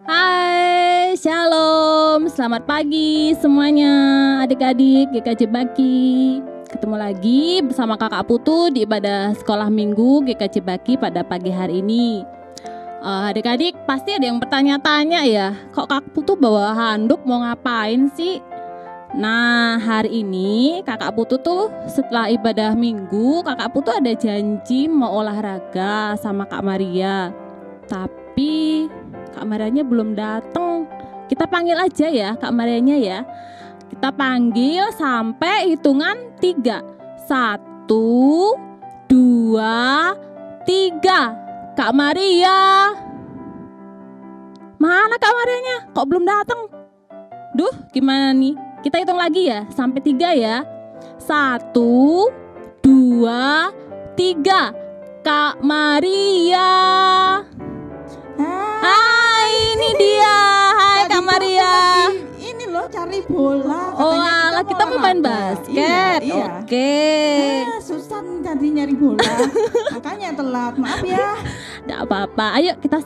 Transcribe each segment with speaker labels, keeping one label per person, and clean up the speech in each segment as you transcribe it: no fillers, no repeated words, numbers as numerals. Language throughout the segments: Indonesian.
Speaker 1: Hai, shalom, selamat pagi semuanya adik-adik GKJ Baki. Ketemu lagi bersama kakak Putu di ibadah sekolah minggu GKJ Baki pada pagi hari ini. Adik-adik pasti ada yang bertanya-tanya ya, kok kakak Putu bawa handuk mau ngapain sih? Nah, hari ini kakak Putu tuh setelah ibadah minggu, kakak Putu ada janji mau olahraga sama Kak Maria. Tapi Kak Marianya belum datang. Kita panggil aja ya Kak Marianya ya. Kita panggil sampai hitungan 3. 1, 2, 3. Kak Maria. Mana Kak Marianya? Kok belum datang? Duh, gimana nih? Kita hitung lagi ya, sampai 3 ya. 1, 2, 3. Kak Maria. Hai, ini dia. Hai Kak Maria.
Speaker 2: Ini loh cari bola.
Speaker 1: Oh alah, kita mau main basket.
Speaker 2: Iya.
Speaker 1: Oke.
Speaker 2: Susah nih tadi nyari bola. Makanya telat. Maaf ya.
Speaker 1: Tidak apa-apa. Ayo kita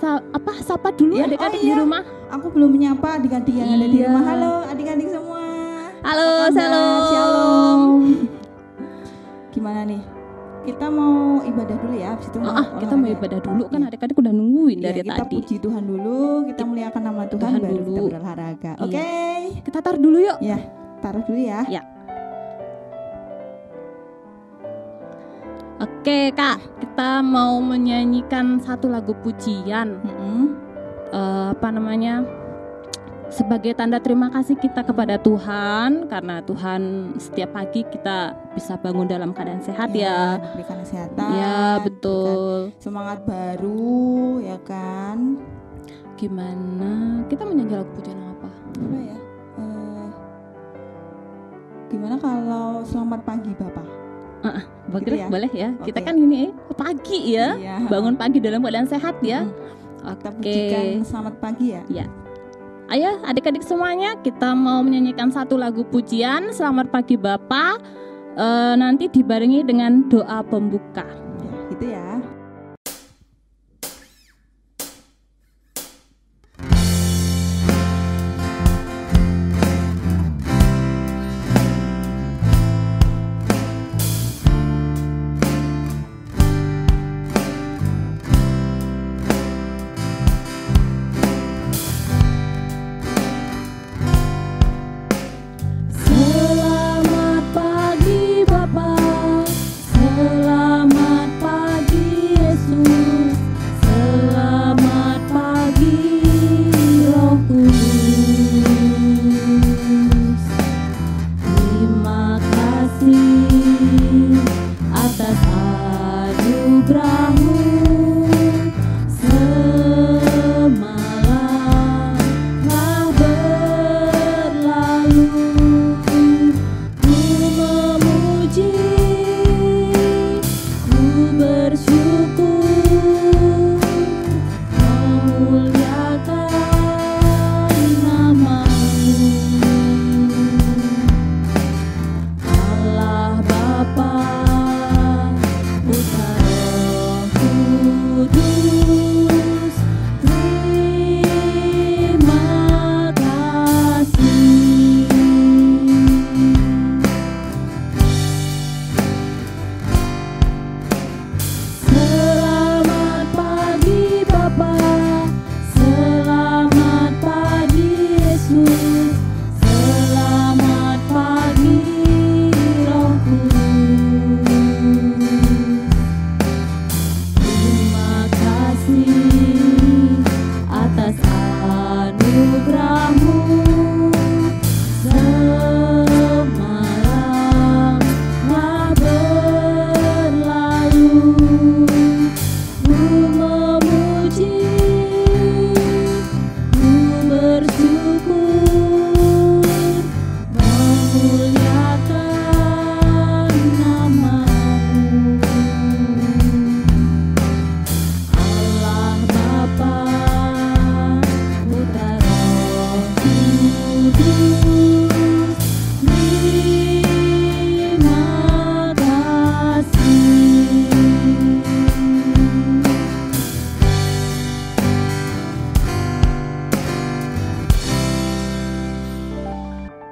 Speaker 1: sapa dulu
Speaker 2: Ya,
Speaker 1: adik-adik di rumah.
Speaker 2: Aku belum menyapa adik-adik yang ada di
Speaker 1: Iya.
Speaker 2: rumah. Halo adik-adik semua.
Speaker 1: Halo,
Speaker 2: Apa kabar?
Speaker 1: shalom.
Speaker 2: Shalom. Gimana nih? Kita mau ibadah dulu ya. Habis itu
Speaker 1: Kita mau ibadah dulu kan adik-adik udah nungguin dari
Speaker 2: kita
Speaker 1: tadi.
Speaker 2: puji Tuhan dulu, kita muliakan nama Tuhan,
Speaker 1: Tuhan
Speaker 2: baru
Speaker 1: dulu.
Speaker 2: kita berolahraga.
Speaker 1: Iya.
Speaker 2: Oke.
Speaker 1: Kita taruh dulu yuk.
Speaker 2: Ya, taruh dulu ya.
Speaker 1: Ya. Oke Kak, kita mau menyanyikan satu lagu pujian. Sebagai tanda terima kasih kita kepada Tuhan, karena Tuhan setiap pagi kita bisa bangun dalam keadaan sehat ya.
Speaker 2: Diberikan kesehatan.
Speaker 1: Ya betul.
Speaker 2: diberikan semangat baru ya kan.
Speaker 1: Gimana? Kita menyanyi lagu pujian apa?
Speaker 2: Apa ya? Gimana kalau selamat pagi Bapak?
Speaker 1: Boleh,
Speaker 2: Gitu ya?
Speaker 1: boleh ya. Kita
Speaker 2: Oke.
Speaker 1: kan ini pagi ya.
Speaker 2: Iya.
Speaker 1: Bangun pagi dalam keadaan sehat ya.
Speaker 2: Kita
Speaker 1: Oke.
Speaker 2: pujikan selamat pagi ya.
Speaker 1: Ya. Ayo adik-adik semuanya, kita mau menyanyikan satu lagu pujian Selamat Pagi Bapak, nanti dibarengi dengan doa pembuka.
Speaker 2: Ya, gitu ya.
Speaker 1: Selamat pagi Bapak, selamat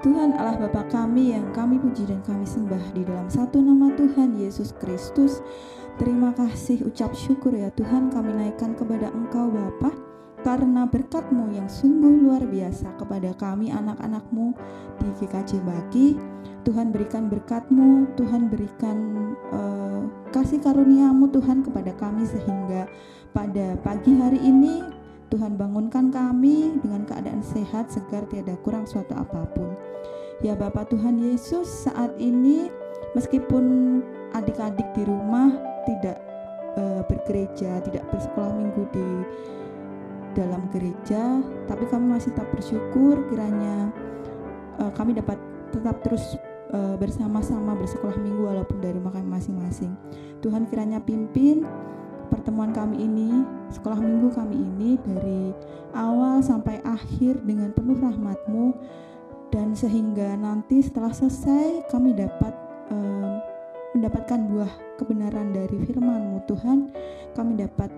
Speaker 2: Tuhan Allah Bapa kami yang kami puji dan kami sembah di dalam satu nama Tuhan Yesus Kristus. Terima kasih, ucap syukur ya Tuhan kami naikkan kepada Engkau Bapa, karena berkat-Mu yang sungguh luar biasa kepada kami anak-anak-Mu di GKJ Baki. Tuhan berikan berkat-Mu, Tuhan berikan kasih karunia-Mu Tuhan kepada kami, sehingga pada pagi hari ini Tuhan bangunkan kami dengan keadaan sehat, segar, tiada kurang suatu apapun. Ya Bapa Tuhan Yesus, saat ini meskipun adik-adik di rumah tidak bergereja, tidak bersekolah minggu di dalam gereja, tapi kami masih tetap bersyukur kiranya kami dapat tetap terus bersama-sama bersekolah minggu walaupun dari rumah kami masing-masing. Tuhan kiranya pimpin pertemuan kami ini, sekolah minggu kami ini dari awal sampai akhir dengan penuh rahmat-Mu, dan sehingga nanti setelah selesai kami dapat mendapatkan buah kebenaran dari firman-Mu Tuhan, kami dapat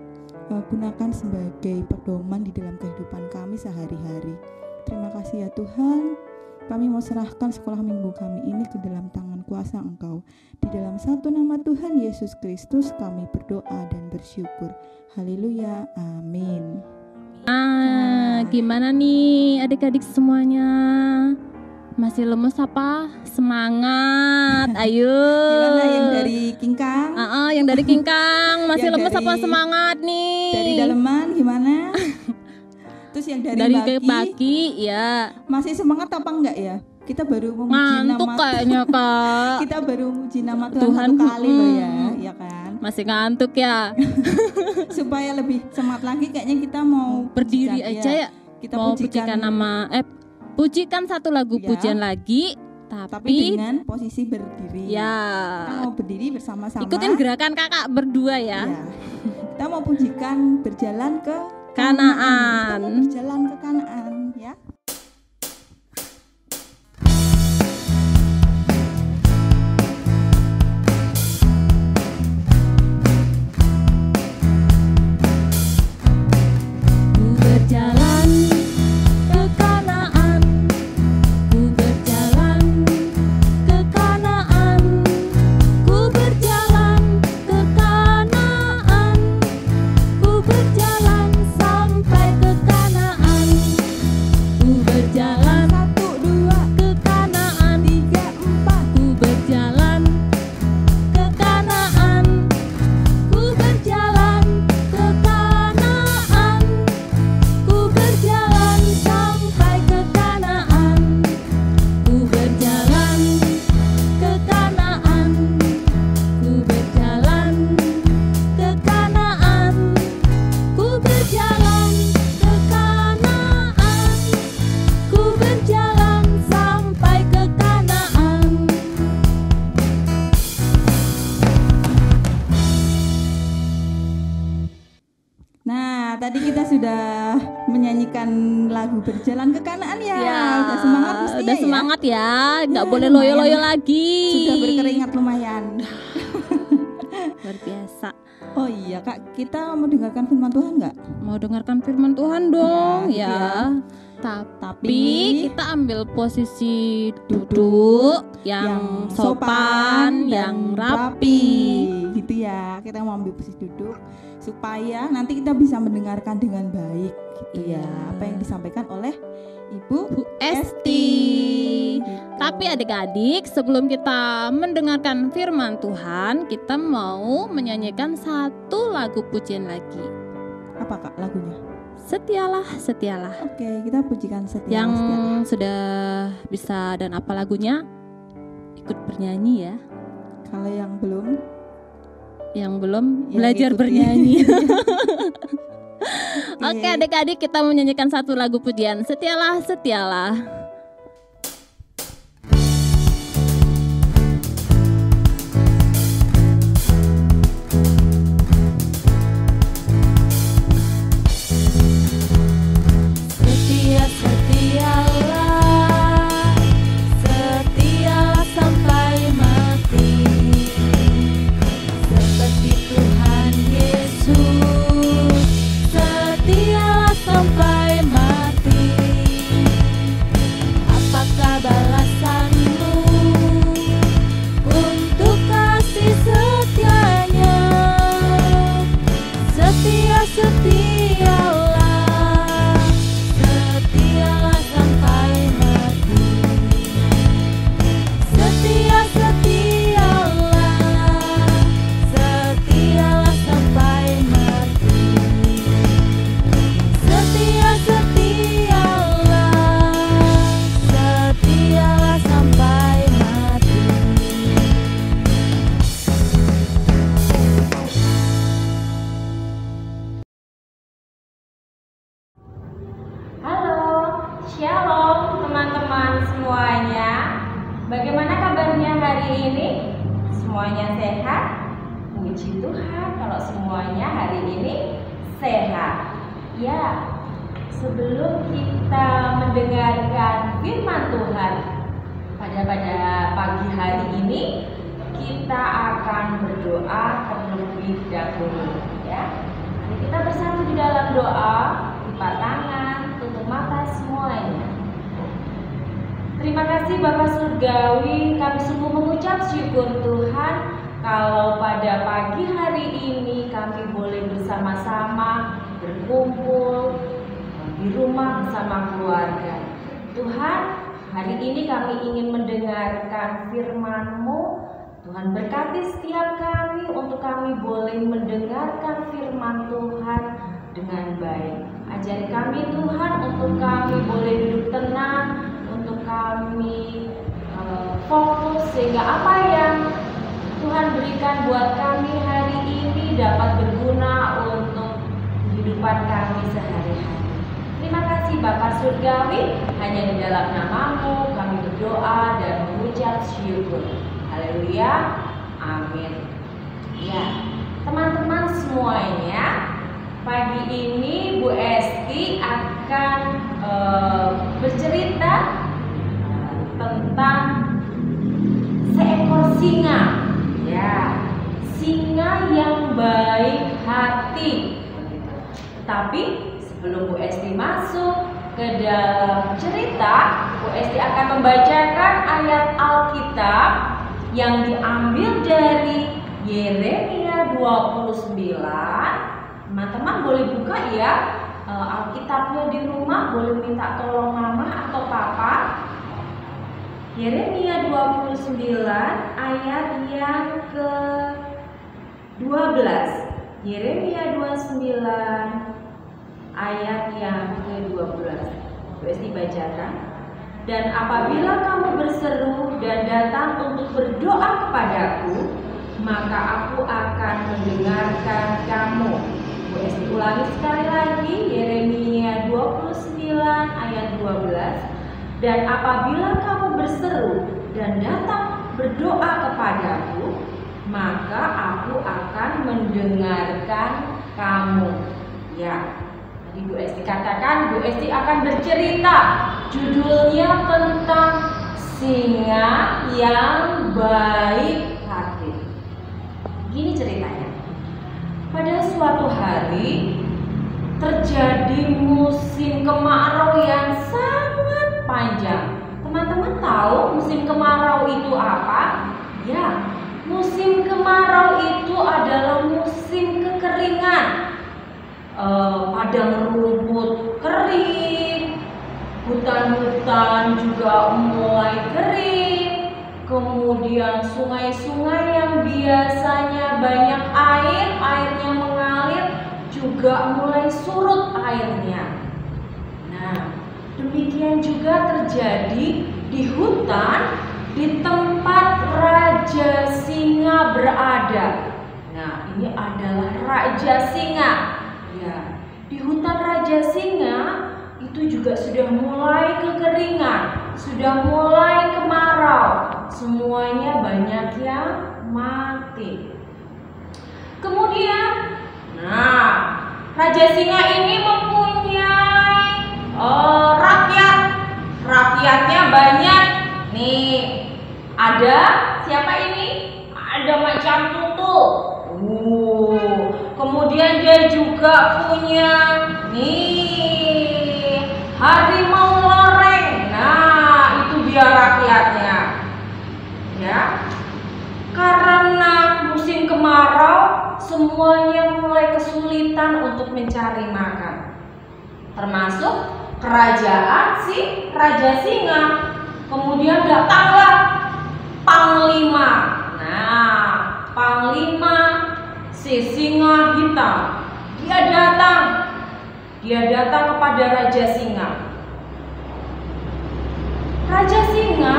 Speaker 2: gunakan sebagai pedoman di dalam kehidupan kami sehari-hari. Terima kasih ya Tuhan, kami mau serahkan sekolah minggu kami ini ke dalam tangan kuasa Engkau. Di dalam satu nama Tuhan Yesus Kristus kami berdoa dan bersyukur. Haleluya, amin.
Speaker 1: Gimana nih adik-adik semuanya? Masih lemes apa? Semangat, ayo.
Speaker 2: Gimana yang dari Kingkang?
Speaker 1: Yang dari Kingkang masih
Speaker 2: Yang
Speaker 1: lemes
Speaker 2: dari-
Speaker 1: apa semangat nih?
Speaker 2: Dari Daleman gimana? Terus yang dari
Speaker 1: Baki, ya.
Speaker 2: masih semangat apa enggak ya? Kita baru memuji
Speaker 1: Ngantuk
Speaker 2: nama
Speaker 1: kayaknya kak.
Speaker 2: kita baru memuji nama Tuhan,
Speaker 1: Tuhan,
Speaker 2: satu kali loh ya kan?
Speaker 1: Masih ngantuk ya.
Speaker 2: Supaya lebih semangat lagi kayaknya kita mau
Speaker 1: Berdiri
Speaker 2: pujikan,
Speaker 1: aja ya.
Speaker 2: Kita
Speaker 1: Mau pujikan nama pujikan satu lagu
Speaker 2: Ya.
Speaker 1: pujian lagi,
Speaker 2: tapi
Speaker 1: tapi
Speaker 2: dengan posisi berdiri.
Speaker 1: ya
Speaker 2: Kita mau berdiri bersama-sama.
Speaker 1: ikutin gerakan kakak berdua ya.
Speaker 2: Ya. Kita mau pujikan berjalan ke
Speaker 1: Kanaan.
Speaker 2: Kita mau berjalan ke Kanaan ya.
Speaker 1: Ku berjalan ke Kanaan, ku berjalan ke Kanaan, ku berjalan ke Kanaan, ku berjalan sampai ke Kanaan, ku berjalan
Speaker 2: 1, 2,
Speaker 1: ke Kanaan,
Speaker 2: 3, 4.
Speaker 1: ku berjalan ke Kanaan, ku berjalan ke Kanaan, ku berjalan sampai ke Kanaan, ku berjalan ke Kanaan, ku berjalan ke Kanaan, ku berjalan ke Kanaan, ku berjalan sampai ke Kanaan.
Speaker 2: Nah, tadi kita sudah menyanyikan lagu berjalan ke Kanaan ya. Udah semangat mestinya
Speaker 1: udah
Speaker 2: ya?
Speaker 1: semangat ya, nggak
Speaker 2: Ya,
Speaker 1: boleh
Speaker 2: lumayan.
Speaker 1: loyo-loyo lagi.
Speaker 2: Sudah berkeringat lumayan.
Speaker 1: Luar biasa.
Speaker 2: Oh iya Kak, kita mau dengarkan firman Tuhan nggak?
Speaker 1: Mau dengarkan firman Tuhan dong
Speaker 2: Ya,
Speaker 1: ya.
Speaker 2: Tapi
Speaker 1: Tapi kita ambil posisi duduk yang sopan, yang rapi.
Speaker 2: gitu ya. Kita mau ambil posisi duduk supaya nanti kita bisa mendengarkan dengan baik gitu
Speaker 1: Iya.
Speaker 2: ya. Apa yang disampaikan oleh Ibu
Speaker 1: Bu Esti. Tapi adik-adik, sebelum kita mendengarkan firman Tuhan, kita mau menyanyikan satu lagu pujian lagi.
Speaker 2: Apa Kak lagunya?
Speaker 1: Setialah, setialah.
Speaker 2: Oke, kita pujikan setia.
Speaker 1: Yang
Speaker 2: Setia.
Speaker 1: sudah bisa dan apa lagunya, ikut bernyanyi ya.
Speaker 2: Kalau yang belum,
Speaker 1: Yang belum
Speaker 2: ya
Speaker 1: belajar
Speaker 2: ikuti.
Speaker 1: bernyanyi.
Speaker 2: Oke.
Speaker 1: Oke adik-adik, kita menyanyikan satu lagu pujian. Setialah, setialah. Setia, setialah, setialah sampai mati, seperti Tuhan Yesus. Setialah sampai mati.
Speaker 3: Shalom teman-teman semuanya. Bagaimana kabarnya hari ini? Semuanya sehat? Puji Tuhan kalau semuanya hari ini sehat. Ya, sebelum kita mendengarkan firman Tuhan pada pagi hari ini, kita akan berdoa terlebih dahulu ya. Mari kita bersatu di dalam doa, lipat tangan, tutup mata semuanya. Terima kasih Bapa Surgawi, kami sungguh mengucap syukur Tuhan kalau pada pagi hari ini kami boleh bersama-sama berkumpul di rumah bersama keluarga. Tuhan, hari ini kami ingin mendengarkan firman-Mu. Tuhan berkati setiap kami untuk kami boleh mendengarkan firman Tuhan dengan baik. Ajari kami Tuhan untuk kami boleh duduk tenang, untuk kami fokus sehingga apa yang Tuhan berikan buat kami hari ini dapat berguna untuk kehidupan kami sehari-hari. Terima kasih Bapa Surgawi, hanya di dalam nama-Mu kami berdoa dan mengucap syukur. Haleluya, amin. Ya, teman-teman semuanya, pagi ini Bu Esti akan bercerita tentang seekor singa. Ya, singa yang baik hati. Tetapi sebelum Bu Esti masuk ke dalam cerita, Bu Esti akan membacakan ayat Alkitab yang diambil dari Yeremia 29. Teman-teman boleh buka ya Alkitabnya di rumah, boleh minta tolong mama atau papa. Yeremia 29 ayat yang ke-12. Yeremia 29 ayat yang ke-12. Boleh dibacakan. Dan apabila kamu berseru dan datang untuk berdoa kepadaku, maka aku akan mendengarkan kamu. Bu Esti ulangi sekali lagi, Yeremia 29 ayat 12. Dan apabila kamu berseru dan datang berdoa kepadaku, maka aku akan mendengarkan kamu. Ya, tadi Bu Esti katakan, Bu Esti akan bercerita. Judulnya tentang singa yang baik hati. Gini ceritanya. Pada suatu hari terjadi musim kemarau yang sangat panjang. Teman-teman tahu musim kemarau itu apa? Ya, musim kemarau itu adalah musim kekeringan. Padang rumput kering, hutan-hutan juga mulai kering. Kemudian sungai-sungai yang biasanya banyak air, airnya mengalir juga mulai surut airnya. Nah, demikian juga terjadi di hutan di tempat Raja Singa berada. Nah, ini adalah Raja Singa. Ya, di hutan Raja Singa itu juga sudah mulai kekeringan, sudah mulai kemarau. Semuanya banyak yang mati. Kemudian, Raja Singa ini mempunyai rakyatnya banyak. Nih, ada siapa ini? Ada macan tutul. Kemudian dia juga punya harimau loreng. Nah, itu dia rakyatnya. Ya. Karena musim kemarau, semuanya mulai kesulitan untuk mencari makan. Termasuk kerajaan si Raja Singa. Kemudian datanglah panglima. Nah, panglima si singa hitam. Dia datang kepada Raja Singa. Raja Singa,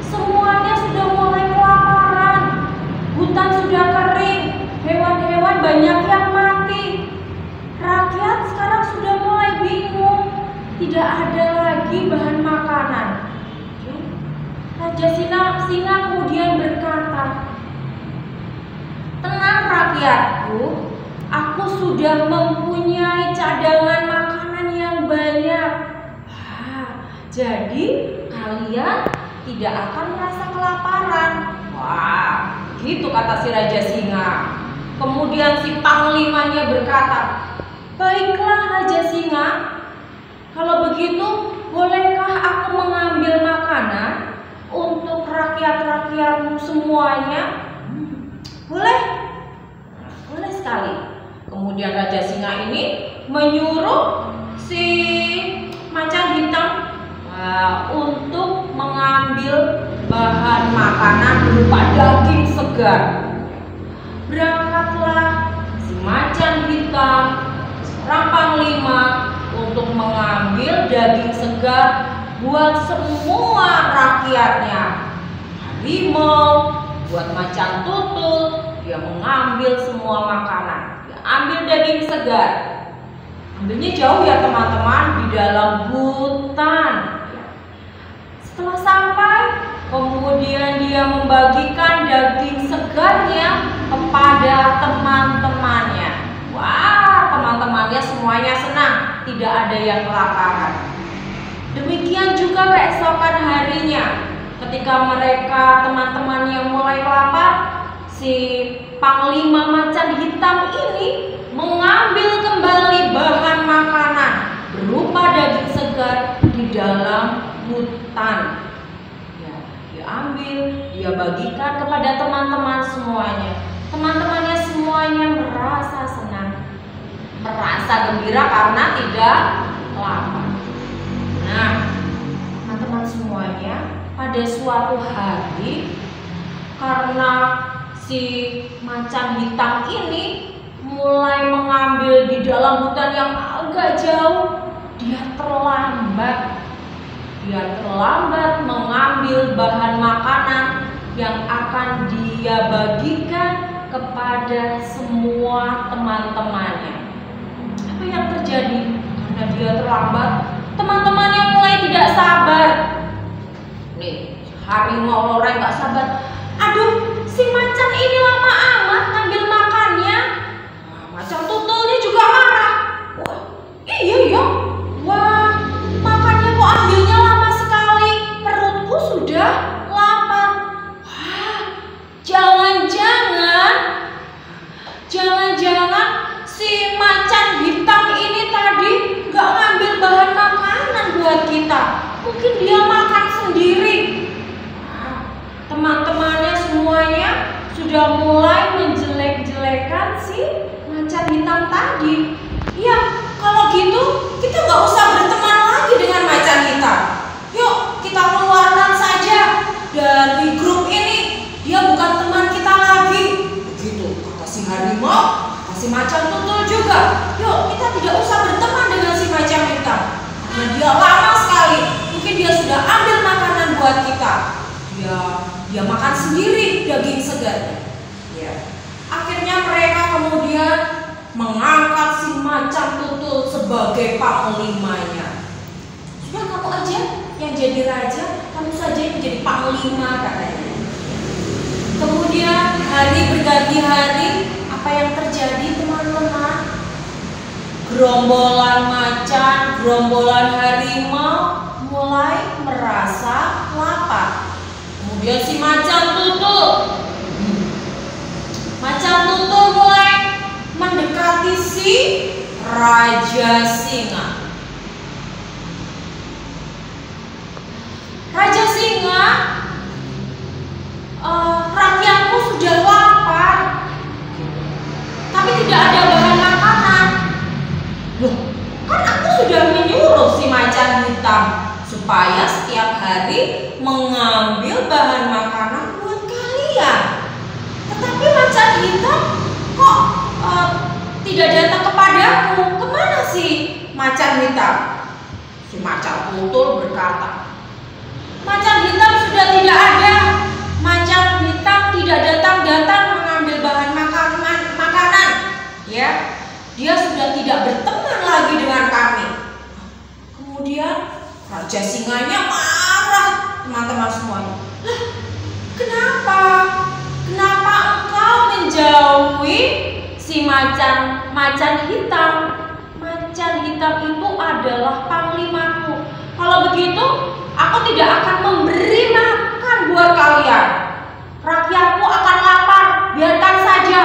Speaker 3: semuanya sudah mulai kelaparan. Hutan sudah kering, hewan-hewan banyak yang mati. Rakyat sekarang sudah mulai bingung. Tidak ada lagi lagi bahan makanan. Raja Singa kemudian berkata, "Tenang rakyatku, aku sudah mempunyai cadangan makanan yang banyak. Jadi kalian tidak akan merasa kelaparan." Wah, gitu kata si Raja Singa. Kemudian si panglimanya berkata, "Baiklah Raja Singa, kalau begitu bolehkah aku mengambil makanan untuk rakyat-rakyatmu semuanya?" Boleh, boleh sekali. Kemudian Raja Singa ini menyuruh si macan hitam untuk mengambil bahan makanan berupa daging segar. Berangkatlah si macan hitam, seorang panglima, untuk mengambil daging segar buat semua rakyatnya. Harimau, buat macan tutul, dia mengambil semua makanan. Dia ambil daging segar. Ambilnya jauh ya teman-teman, di dalam hutan. Setelah sampai, kemudian dia membagikan daging segarnya kepada teman-temannya. Wah, teman-temannya semuanya senang, tidak ada yang kelaparan. Demikian juga keesokan harinya, ketika mereka teman-temannya mulai lapar, si panglima macan hitam ini mengambil kembali bahan makanan berupa daging segar di dalam hutan. Ya, dia ambil, dia bagikan kepada teman-teman semuanya. Teman-temannya semuanya merasa senang, merasa gembira karena tidak lapar. Nah, teman-teman semuanya, pada suatu hari, karena si macan hitam ini mulai mengambil di dalam hutan yang agak jauh, dia terlambat. Dia terlambat mengambil bahan makanan yang akan dia bagikan kepada semua teman-temannya. Apa yang terjadi? Karena dia terlambat, teman-temannya mulai tidak sabar. Nih, harimau loreng gak sabar. Aduh, si macan ini lama amat ngambil makannya. Nah, macan tutulnya juga marah. Wah, iya. Wah, makannya kok ambilnya lama sekali. Perutku sudah lapar. Wah, jangan-jangan si macan hitam ini tadi gak ngambil bahan makanan buat kita. Mungkin dia makan sendiri. Teman-temannya semuanya sudah mulai menjelek-jelekan si macan hitam tadi. Ya, kalau gitu kita nggak usah berteman lagi dengan macan hitam. Yuk, kita keluarkan saja dari grup ini. Dia bukan teman kita lagi. Begitu kata si harimau, kata si macan tutul juga. Yuk, kita tidak usah berteman dengan si macan hitam. Karena dia lama sekali. Mungkin dia sudah ambil makanan buat kita. Dia makan sendiri daging segarnya. Ya. Akhirnya mereka kemudian mengangkat si macan tutul sebagai panglimanya. Sudah, kamu aja yang jadi raja, kamu saja yang jadi panglima, katanya. Kemudian hari berganti hari, apa yang terjadi teman-teman? Gerombolan macan, gerombolan harimau mulai merasa lapar. Kemudian si macan tutul mulai mendekati si Raja Singa. Raja Singa, rakyatmu sudah lapar, tapi tidak ada bahan makanan. Loh, kan aku sudah menyuruh si macan hitam supaya setiap hari mengambil bahan makanan buat kalian. Tetapi macan hitam kok tidak datang kepadaku. Kemana si macan hitam? Si macan tutul berkata, macan hitam sudah tidak ada. Macan hitam tidak datang mengambil bahan makanan. Ya, dia sudah tidak berteman lagi dengan kami. Kemudian Raja singanya marah, teman-teman semuanya. Lah, kenapa? Kenapa engkau menjauhi si macan hitam? Macan hitam itu adalah panglimaku. Kalau begitu, aku tidak akan memberi makan buat kalian. Rakyatku akan lapar, biarkan saja.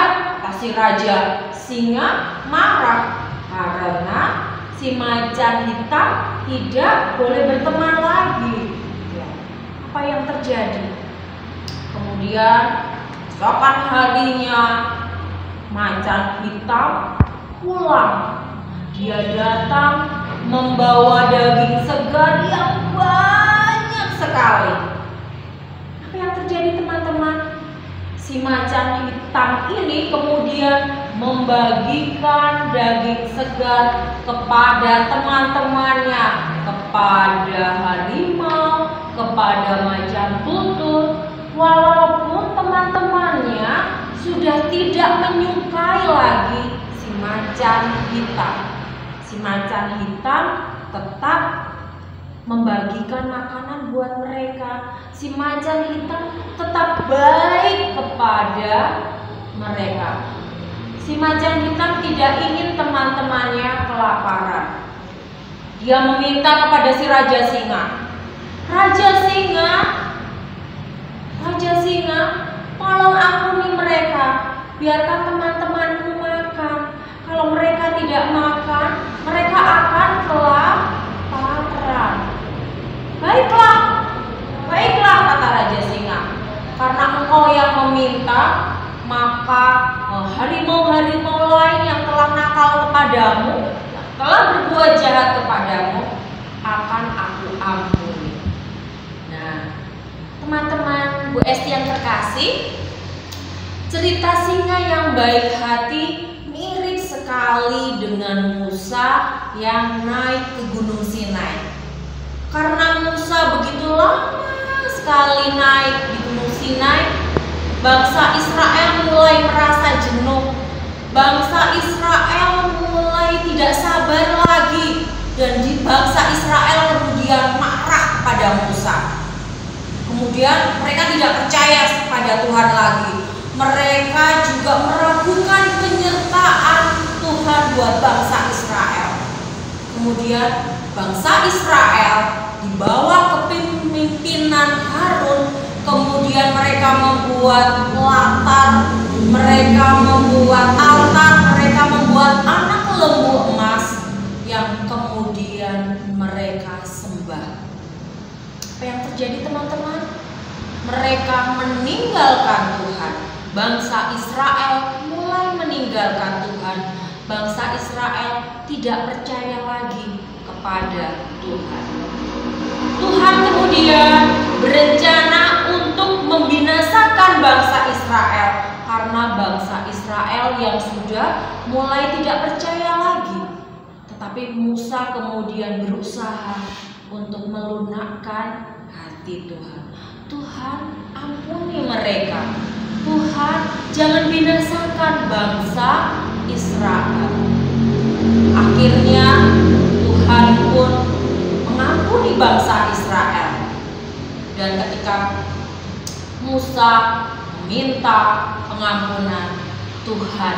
Speaker 3: Si Raja Singa marah karena si macan hitam tidak boleh berteman lagi. Ya, apa yang terjadi? Kemudian keesokan harinya macan hitam pulang. Dia datang membawa daging segar yang banyak sekali. Apa yang terjadi, teman-teman? Si macan hitam ini kemudian membagikan daging segar kepada teman-temannya, kepada harimau, kepada macan tutul, walaupun teman-temannya sudah tidak menyukai lagi si macan hitam. Si macan hitam tetap membagikan makanan buat mereka. Si macan hitam tetap baik kepada mereka. Si macan hitam tidak ingin teman-temannya kelaparan. Dia meminta kepada si Raja Singa. Raja Singa, tolong ampuni mereka. Biarkan teman-temanku makan. Kalau mereka tidak makan, mereka akan kelaparan. Baiklah, kata Raja Singa. Karena engkau yang meminta, maka harimau-harimau lain yang telah nakal kepadamu, yang telah berbuat jahat kepadamu, akan aku ampuni. Nah, teman-teman Bu Esti yang terkasih, cerita singa yang baik hati mirip sekali dengan Musa yang naik ke Gunung Sinai. Karena Musa begitu lama sekali naik di Gunung Sinai, bangsa Israel mulai merasa jenuh. Bangsa Israel mulai tidak sabar lagi, dan bangsa Israel kemudian marah pada Musa. Kemudian mereka tidak percaya pada Tuhan lagi. Mereka juga meragukan penyertaan Tuhan buat bangsa Israel. Kemudian bangsa Israel di bawah kepemimpinan Harun, kemudian mereka membuat latar, mereka membuat altar, mereka membuat anak lembu emas yang kemudian mereka sembah. Apa yang terjadi, teman-teman? Mereka meninggalkan Tuhan. Bangsa Israel mulai meninggalkan Tuhan. Bangsa Israel tidak percaya lagi kepada Tuhan. Tuhan kemudian berencana untuk membinasakan bangsa Israel karena bangsa Israel yang sudah mulai tidak percaya lagi. Tetapi Musa kemudian berusaha untuk melunakkan hati Tuhan. Tuhan, ampuni mereka. Tuhan, jangan binasakan bangsa Israel. Akhirnya Tuhan pun mengampuni bangsa Israel. Dan ketika Musa meminta pengampunan, Tuhan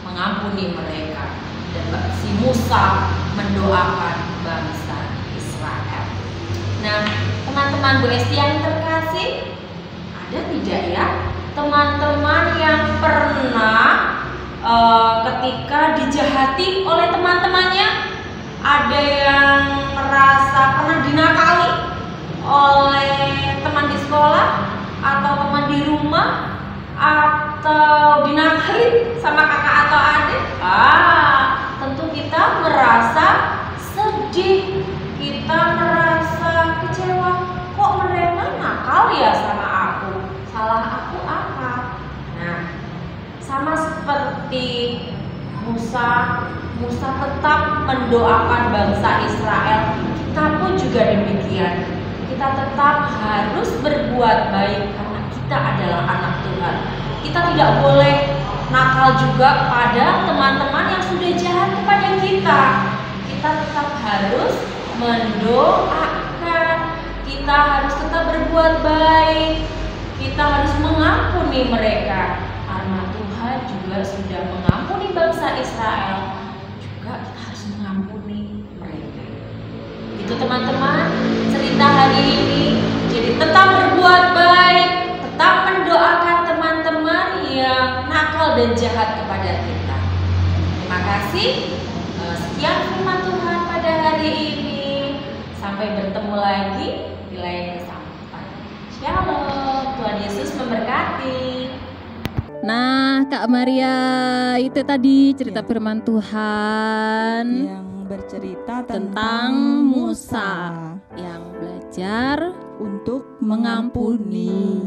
Speaker 3: mengampuni mereka. Dan si Musa mendoakan bangsa Israel. Nah, teman-teman Bu Esti yang terkasih, ada tidak ya teman-teman yang pernah ketika dijahati oleh teman-temannya, ada yang merasa pernah dinakali oleh teman di sekolah atau teman di rumah, atau dinakali sama kakak atau adik? Tentu kita merasa sedih, kita merasa kecewa. Kok mereka nakal ya sama aku? Salah aku apa? Nah, sama seperti Musa tetap mendoakan bangsa Israel. Kita pun juga demikian. Kita tetap harus berbuat baik karena kita adalah anak Tuhan. Kita tidak boleh nakal juga pada teman-teman yang sudah jahat kepada kita. Kita tetap harus mendoakan, kita harus tetap berbuat baik, kita harus mengampuni mereka. Karena Tuhan juga sudah mengampuni bangsa Israel, juga kita harus mengampuni mereka. Itu teman-teman, cerita hari ini. Jadi tetap berbuat baik, tetap mendoakan teman-teman yang nakal dan jahat kepada kita. Terima kasih. Sekian firman Tuhan pada hari ini. Sampai bertemu lagi di lain kesempatan. Shalom. Tuhan Yesus memberkati.
Speaker 1: Nah, Kak Maria, itu tadi cerita firman Tuhan
Speaker 2: yang bercerita
Speaker 1: tentang Musa yang belajar
Speaker 2: untuk mengampuni.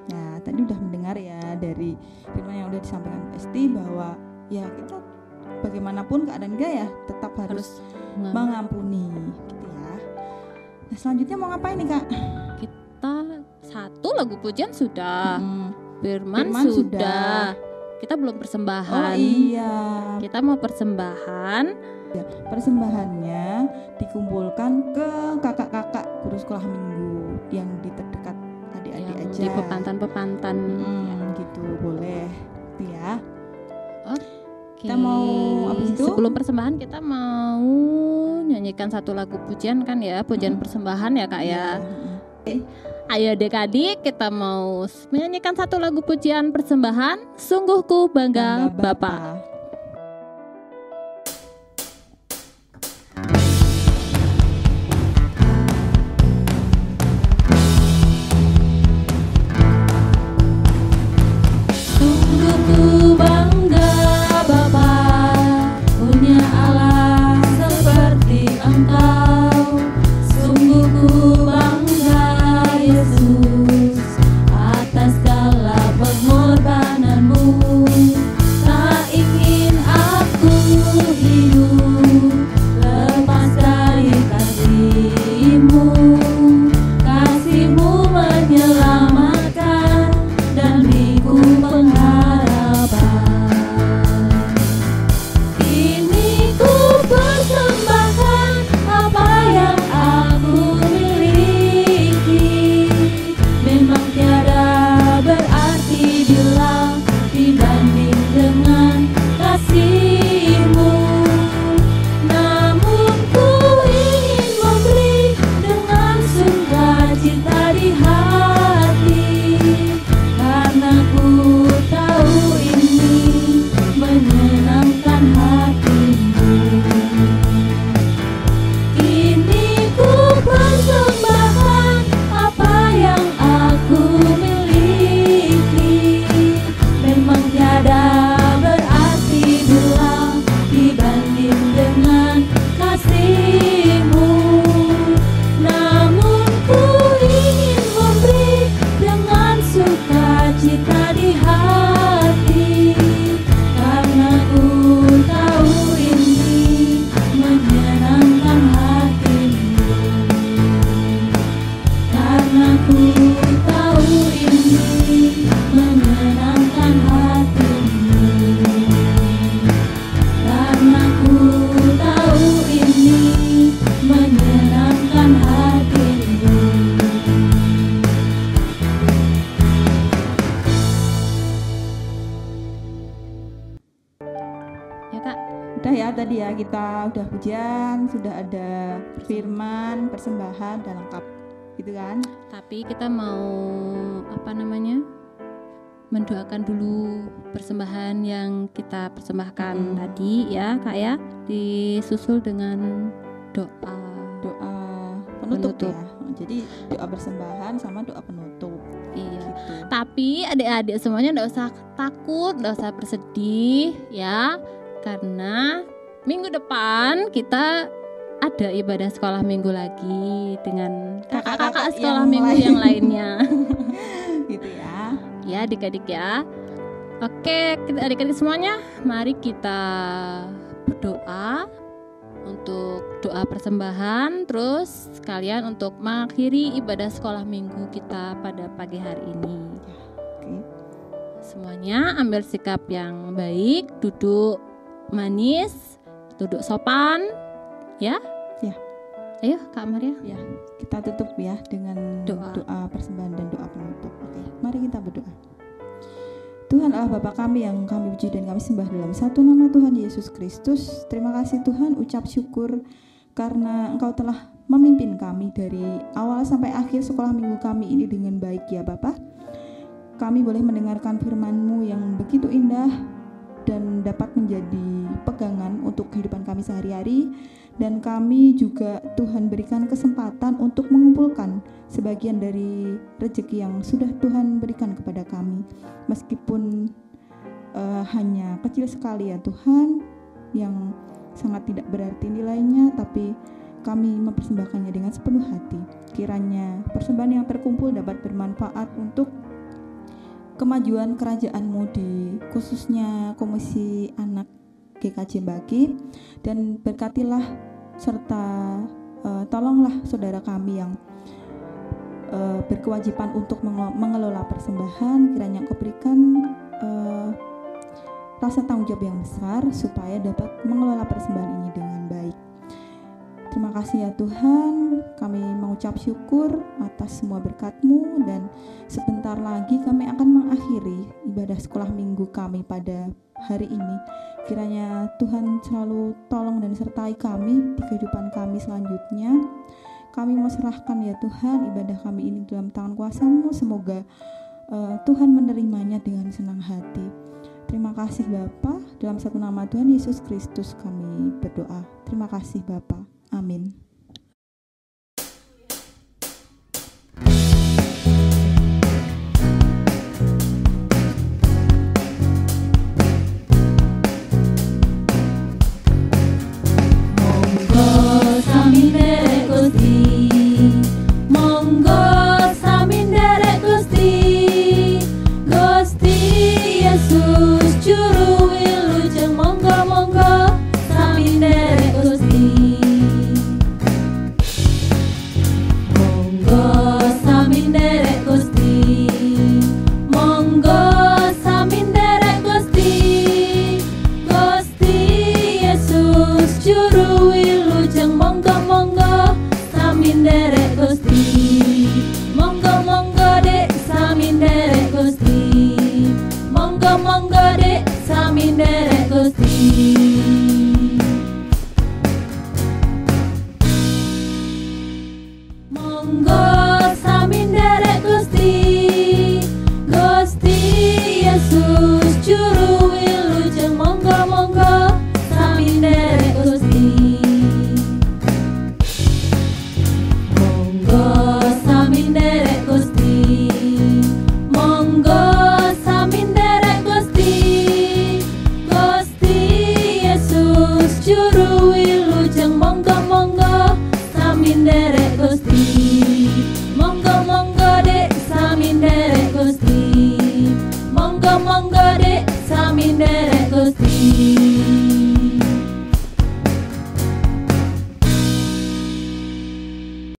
Speaker 2: Nah, tadi udah mendengar ya dari firman yang udah disampaikan Esti bahwa ya kita bagaimanapun keadaan kita ya tetap harus mengampuni gitu ya. Nah, selanjutnya mau ngapain nih Kak?
Speaker 1: Kita satu lagu pujian sudah. Firman sudah. Kita belum persembahan.
Speaker 2: Oh iya.
Speaker 1: Kita mau persembahan.
Speaker 2: Ya, persembahannya dikumpulkan ke kakak-kakak guru sekolah minggu yang di terdekat adik-adik
Speaker 1: Yang
Speaker 2: aja.
Speaker 1: di pepantan-pepantan.
Speaker 2: Gitu boleh. Itu ya.
Speaker 1: Oke.
Speaker 2: Kita mau habis itu
Speaker 1: sebelum persembahan kita mau nyanyikan satu lagu pujian kan ya, pujian persembahan ya Kak ya. Ayo adik-adik kita mau menyanyikan satu lagu pujian persembahan, Sungguh Ku Bangga Bapa. Sungguh ku bangga Bapa, punya Allah seperti Engkau. Sungguh ku bangga Yesus atas segala pengorbananmu. Tak ingin aku hidup lepas dari kasih-Mu. Kasih-Mu menyelamatkan dan beriku pengharapan. Kini ku persembahkan apa yang aku miliki. Memang tiada berarti bila dibanding dengan kasih-Mu. Namun ku ingin memberi dengan sukacita di hati, karena ku tahu ini menyenangkan hati-Mu. Kini ku persembahkan apa yang aku miliki. Memang tiada berarti bila dibanding dengan kasih-Mu. Namun ku ingin memberi dengan sukacita di hati, karena ku tahu ini menyenangkan hati-Mu. Karena ku tahu ini menyenangkan hati-Mu. Karena ku tahu ini menyenangkan hati-Mu. Ya Kak,
Speaker 2: udah ya tadi ya kita udah pujian, sudah ada firman, persembahan dan lengkap gitu kan.
Speaker 1: tapi kita mau mendoakan dulu persembahan yang kita persembahkan tadi ya Kak ya, disusul dengan doa
Speaker 2: Penutup
Speaker 1: Penutup.
Speaker 2: ya. Jadi doa persembahan sama doa penutup
Speaker 1: Iya.
Speaker 2: gitu.
Speaker 1: Tapi adik-adik semuanya enggak usah takut, enggak usah bersedih ya. Karena minggu depan kita ada ibadah sekolah minggu lagi dengan kakak-kakak sekolah
Speaker 2: yang
Speaker 1: minggu
Speaker 2: lain.
Speaker 1: yang lainnya.
Speaker 2: Gitu ya.
Speaker 1: Ya adik-adik ya. Oke, adik-adik semuanya, mari kita berdoa untuk doa persembahan, terus sekalian untuk mengakhiri ibadah sekolah minggu kita pada pagi hari ini.
Speaker 2: Oke.
Speaker 1: Semuanya ambil sikap yang baik, duduk manis, duduk sopan, ya.
Speaker 2: Ya.
Speaker 1: Ayo Kak Maria.
Speaker 2: Ya, kita tutup ya dengan
Speaker 1: Doa.
Speaker 2: doa persembahan dan doa penutup. Oke, mari kita berdoa. Tuhan Allah Bapa kami yang kami puji dan kami sembah dalam satu nama Tuhan Yesus Kristus. Terima kasih Tuhan, ucap syukur karena Engkau telah memimpin kami dari awal sampai akhir sekolah minggu kami ini dengan baik ya Bapa. Kami boleh mendengarkan firman-Mu yang begitu indah dan dapat menjadi pegangan untuk kehidupan kami sehari-hari. Dan kami juga Tuhan berikan kesempatan untuk mengumpulkan sebagian dari rezeki yang sudah Tuhan berikan kepada kami. Meskipun hanya kecil sekali ya Tuhan, yang sangat tidak berarti nilainya, tapi kami mempersembahkannya dengan sepenuh hati. Kiranya persembahan yang terkumpul dapat bermanfaat untuk kemajuan kerajaan-Mu di khususnya Komisi Anak GKJ Baki, dan berkatilah serta tolonglah saudara kami yang berkewajiban untuk mengelola persembahan. Kiranya Engkau berikan rasa tanggung jawab yang besar supaya dapat mengelola persembahan ini dengan baik. Terima kasih ya Tuhan, kami mengucap syukur atas semua berkat-Mu, dan sebentar lagi kami akan mengakhiri ibadah sekolah minggu kami pada hari ini. Kiranya Tuhan selalu tolong dan sertai kami di kehidupan kami selanjutnya. Kami mau serahkan ya Tuhan ibadah kami ini dalam tangan kuasa-Mu. Semoga Tuhan menerimanya dengan senang hati. Terima kasih Bapa, dalam satu nama Tuhan Yesus Kristus kami berdoa. Terima kasih Bapa. Amin.
Speaker 1: Monggo dek sami nderek Gusti.